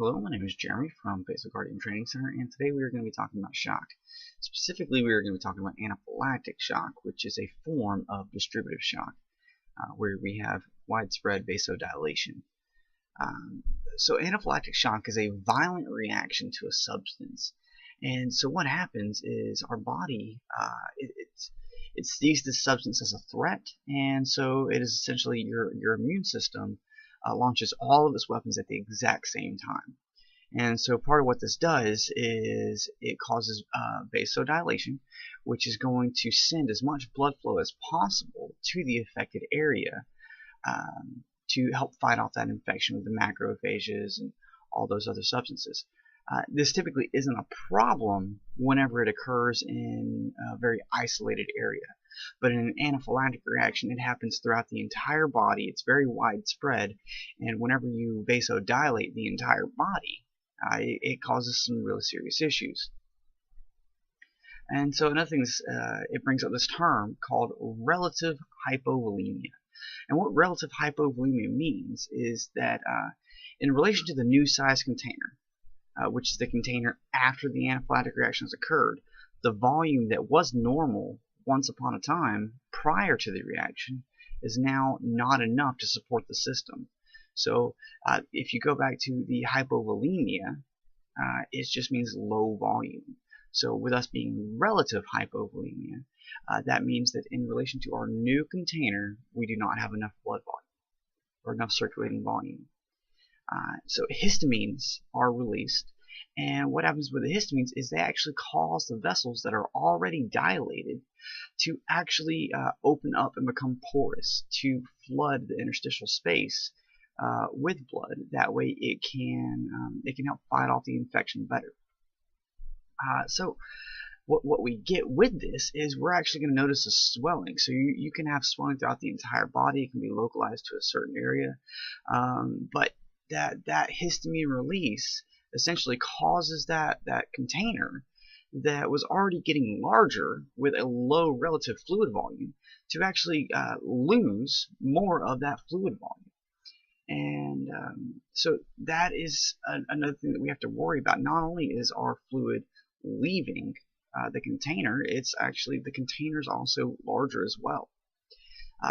Hello, my name is Jeremy from Guardian Training Center, and today we are going to be talking about shock. Specifically, we are going to be talking about anaphylactic shock, which is a form of distributive shock, where we have widespread vasodilation. So anaphylactic shock is a violent reaction to a substance. And so what happens is our body, it sees this substance as a threat, and so it is essentially your immune system launches all of its weapons at the exact same time. And so part of what this does is it causes vasodilation, which is going to send as much blood flow as possible to the affected area to help fight off that infection with the macrophages and all those other substances. This typically isn't a problem whenever it occurs in a very isolated area. But in an anaphylactic reaction, it happens throughout the entire body. It's very widespread, and whenever you vasodilate the entire body, it causes some really serious issues. And so another thing is, it brings up this term called relative hypovolemia. And what relative hypovolemia means is that in relation to the new size container, which is the container after the anaphylactic reaction has occurred, the volume that was normal once upon a time prior to the reaction is now not enough to support the system. So if you go back to the hypovolemia, it just means low volume. So with us being relative hypovolemia, that means that in relation to our new container, we do not have enough blood volume or enough circulating volume. So histamines are released, and what happens with the histamines is they actually cause the vessels that are already dilated to actually open up and become porous to flood the interstitial space with blood. That way it can help fight off the infection better. So what we get with this is we're actually going to notice a swelling. So you can have swelling throughout the entire body. It can be localized to a certain area, but that histamine release essentially causes that container that was already getting larger with a low relative fluid volume to actually lose more of that fluid volume. And so that is another thing that we have to worry about. Not only is our fluid leaving the container, it's actually the container is also larger as well.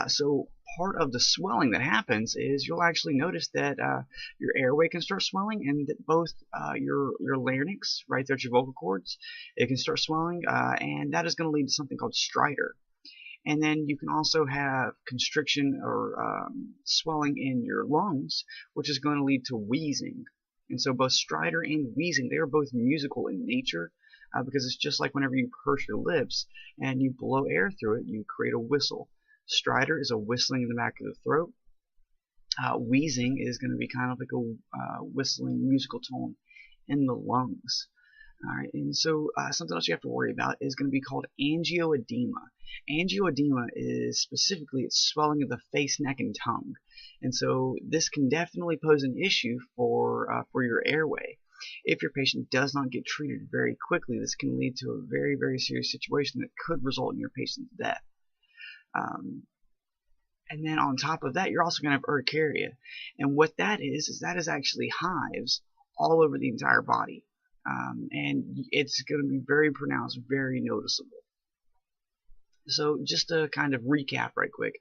So part of the swelling that happens is you'll actually notice that your airway can start swelling, and that both your larynx, right there at your vocal cords, it can start swelling, and that is going to lead to something called stridor. And then you can also have constriction or swelling in your lungs, which is going to lead to wheezing. And so both stridor and wheezing, they are both musical in nature, because it's just like whenever you purse your lips and you blow air through it, you create a whistle. Stridor is a whistling in the back of the throat. Wheezing is going to be kind of like a whistling musical tone in the lungs. Alright, and so something else you have to worry about is going to be called angioedema. Angioedema is specifically it's swelling of the face, neck, and tongue. And so this can definitely pose an issue for your airway. If your patient does not get treated very quickly, this can lead to a very, very serious situation that could result in your patient's death. And then on top of that, you're also going to have urticaria. And what that is that is actually hives all over the entire body. And it's going to be very pronounced, very noticeable. So just to kind of recap right quick,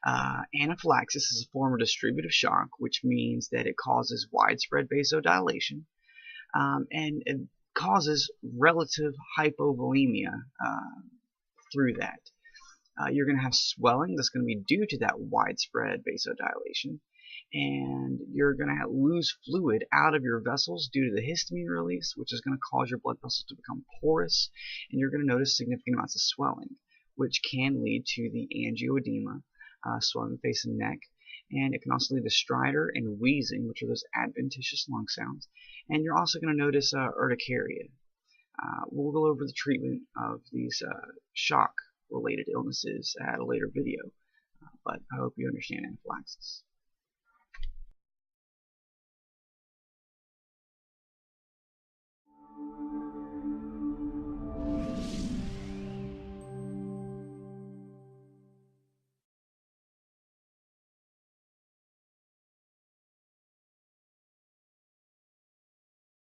anaphylaxis is a form of distributive shock, which means that it causes widespread vasodilation, and it causes relative hypovolemia through that. You're going to have swelling that's going to be due to that widespread vasodilation, and you're going to lose fluid out of your vessels due to the histamine release, which is going to cause your blood vessels to become porous, and you're going to notice significant amounts of swelling, which can lead to the angioedema, swelling in the face and neck, and it can also lead to stridor and wheezing, which are those adventitious lung sounds, and you're also going to notice urticaria. We'll go over the treatment of these shock related illnesses at a later video, but I hope you understand anaphylaxis.